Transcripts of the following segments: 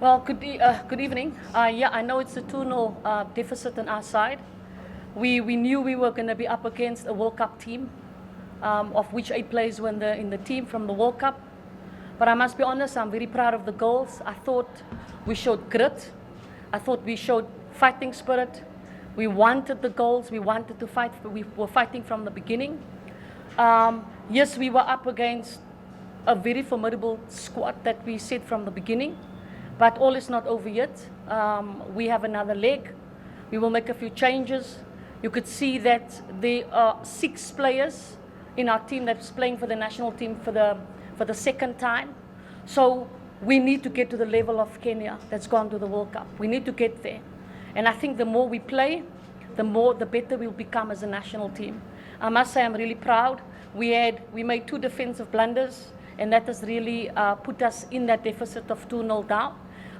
Well, good evening. Yeah, I know it's a 2-0 deficit on our side. We knew we were going to be up against a World Cup team, of which 8 players were in the team from the World Cup. But I must be honest, I'm very proud of the goals. I thought we showed grit. I thought we showed fighting spirit. We wanted the goals. We wanted to fight. We were fighting from the beginning. Yes, we were up against a very formidable squad that we set from the beginning. But all is not over yet. We have another leg. We will make a few changes. You could see that there are 6 players in our team that's playing for the national team for the second time. So we need to get to the level of Kenya that's gone to the World Cup. We need to get there. And I think the more we play, the better we'll become as a national team. I must say I'm really proud. We made 2 defensive blunders, and that has really put us in that deficit of 2-0 down.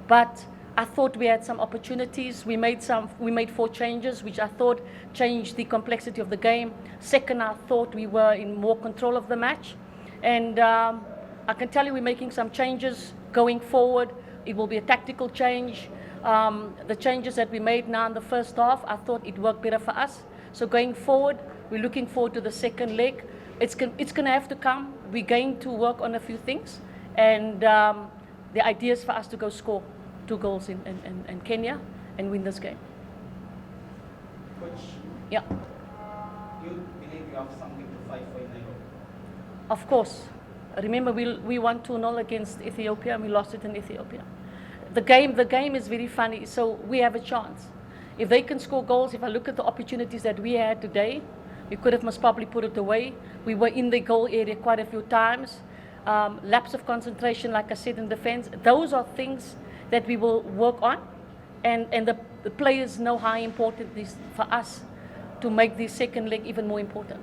But I thought we had some opportunities. We made 4 changes, which I thought changed the complexity of the game. Second, I thought we were in more control of the match. And I can tell you we're making some changes going forward. It will be a tactical change. The changes that we made now in the first half, I thought it worked better for us. So going forward, we're looking forward to the second leg. It's going to have to come. We're going to work on a few things. And the idea is for us to go score 2 goals in Kenya and win this game. Coach, Yeah. you believe you have something to fight for in Nairobi? Of course. Remember, we won 2-0 against Ethiopia and we lost it in Ethiopia. The game is very funny, so we have a chance. If they can score goals, if I look at the opportunities that we had today, we could have most probably put it away. We were in the goal area quite a few times. Lapse of concentration, like I said, in defense. Those are things that we will work on. And the players know how important it is for us to make the second leg even more important.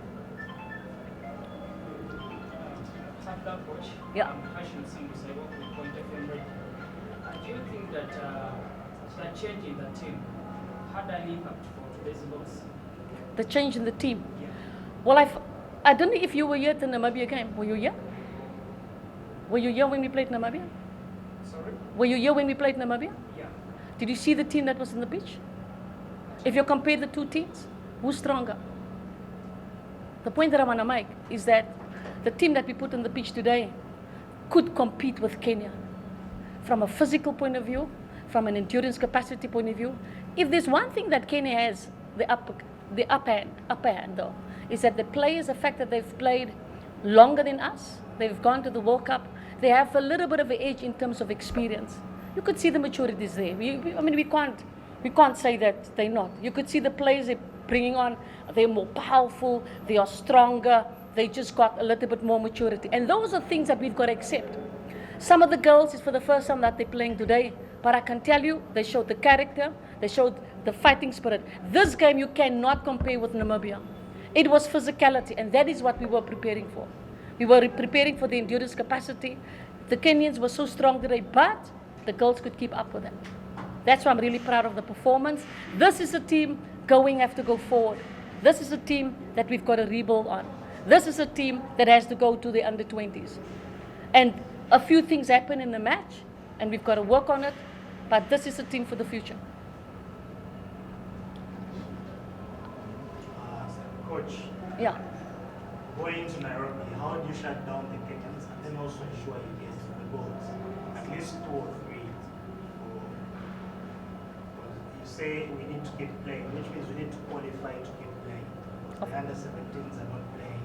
Coach. Yeah. Hashim Singh, I work with Point FM Radio. Do you think that that change in the team had an impact for today's goals? The change in the team. Yeah. Well, I don't know if you were here at the Namibia game. Were you here? Were you here when we played Namibia? Sorry? Were you here when we played Namibia? Yeah. Did you see the team that was on the pitch? If you compare the 2 teams, who's stronger? The point that I want to make is that the team that we put on the pitch today could compete with Kenya from a physical point of view, from an endurance capacity point of view. If there's one thing that Kenya has, the upper hand though, is that the players, the fact that they've played longer than us, they've gone to the World Cup, they have a little bit of an edge in terms of experience. You could see the maturity is there. We can't say that they're not. You could see the players they're bringing on, they're more powerful, they are stronger, they just got a little bit more maturity. And those are things that we've got to accept. Some of the girls, it's for the first time that they're playing today, but I can tell you, they showed the character, they showed the fighting spirit. This game you cannot compare with Namibia. It was physicality, and that is what we were preparing for. We were preparing for the endurance capacity. The Kenyans were so strong today, but the girls could keep up with them. That's why I'm really proud of the performance. This is a team have to go forward. This is a team that we've got to rebuild on. This is a team that has to go to the under-20s. And a few things happen in the match, and we've got to work on it, but this is a team for the future. Coach, Yeah. going to Nairobi, how do you shut down the Kenyans and then also ensure you get the goals? At least 2 or 3. You say we need to keep playing, which means we need to qualify to keep playing. The under-17s are not playing,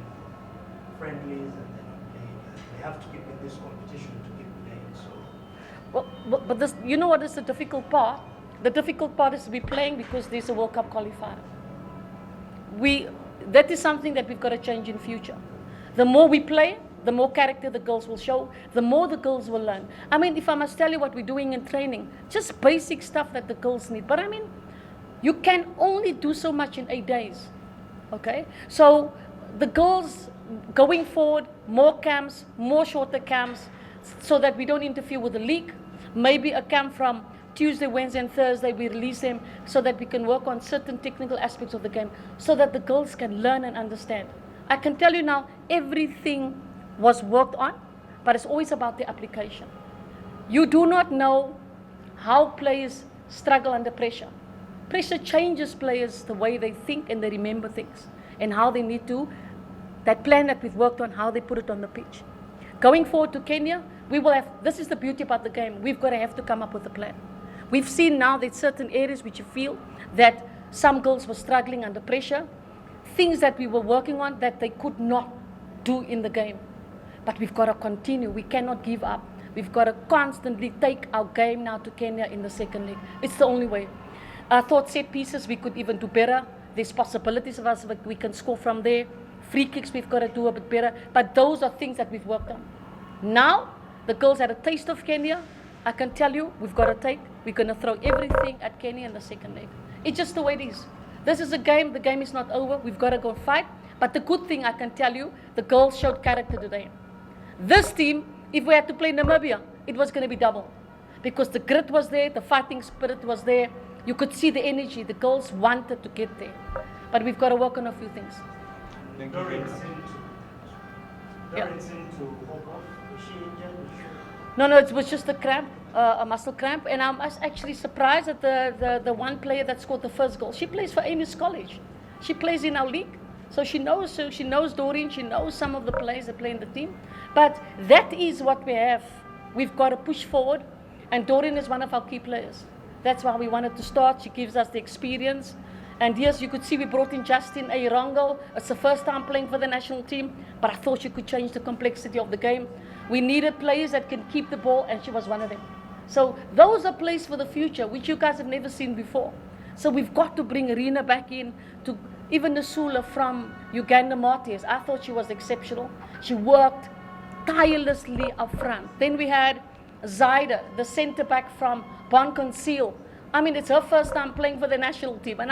friendlies, and they're not playing. They have to keep in this competition to keep playing. So, But this, you know what is the difficult part? The difficult part is to be playing because there's a World Cup qualifier. That is something that we've got to change in future. The more we play, the more character the girls will show, the more the girls will learn. I mean, if I must tell you what we're doing in training, just basic stuff that the girls need. But I mean, you can only do so much in 8 days. Okay? So the girls going forward, more camps, more shorter camps, so that we don't interfere with the league. Maybe a camp from Tuesday, Wednesday, and Thursday, we release them so that we can work on certain technical aspects of the game so that the girls can learn and understand. I can tell you now, everything was worked on, but it's always about the application. You do not know how players struggle under pressure. Pressure changes players, the way they think and they remember things, and how they need to, that plan that we've worked on, how they put it on the pitch. Going forward to Kenya, we will have, this is the beauty about the game, we've got to have to come up with a plan. We've seen now that certain areas which you feel that some girls were struggling under pressure, things that we were working on that they could not do in the game. But we've got to continue, we cannot give up. We've got to constantly take our game now to Kenya in the second leg. It's the only way. I thought set pieces we could even do better. There's possibilities of us that we can score from there. Free kicks we've got to do a bit better. But those are things that we've worked on. Now, the girls had a taste of Kenya. I can tell you, we've got to take. We're going to throw everything at Kenya in the second leg. It's just the way it is. This is a game. The game is not over. We've got to go fight. But the good thing I can tell you, the girls showed character today. This team, if we had to play Namibia, it was going to be double. Because the grit was there, the fighting spirit was there. You could see the energy. The girls wanted to get there. But we've got to work on a few things. Doreen seemed to hop off. Was she injured? No, it was just a cramp, a muscle cramp. And I was actually surprised at the one player that scored the first goal. She plays for Amy's College. She plays in our league. So she knows Doreen, she knows some of the players that play in the team. But that is what we have. We've got to push forward. And Doreen is one of our key players. That's why we wanted to start. She gives us the experience. And yes, you could see we brought in Justin Airongo. It's the first time playing for the national team, but I thought she could change the complexity of the game. We needed players that can keep the ball, and she was one of them. So those are players for the future, which you guys have never seen before. So we've got to bring Irina back in, to even Nasula from Uganda Martyrs. I thought she was exceptional. She worked tirelessly up front. Then we had Zaida, the centre back from Bonconceal. I mean, it's her first time playing for the national team. And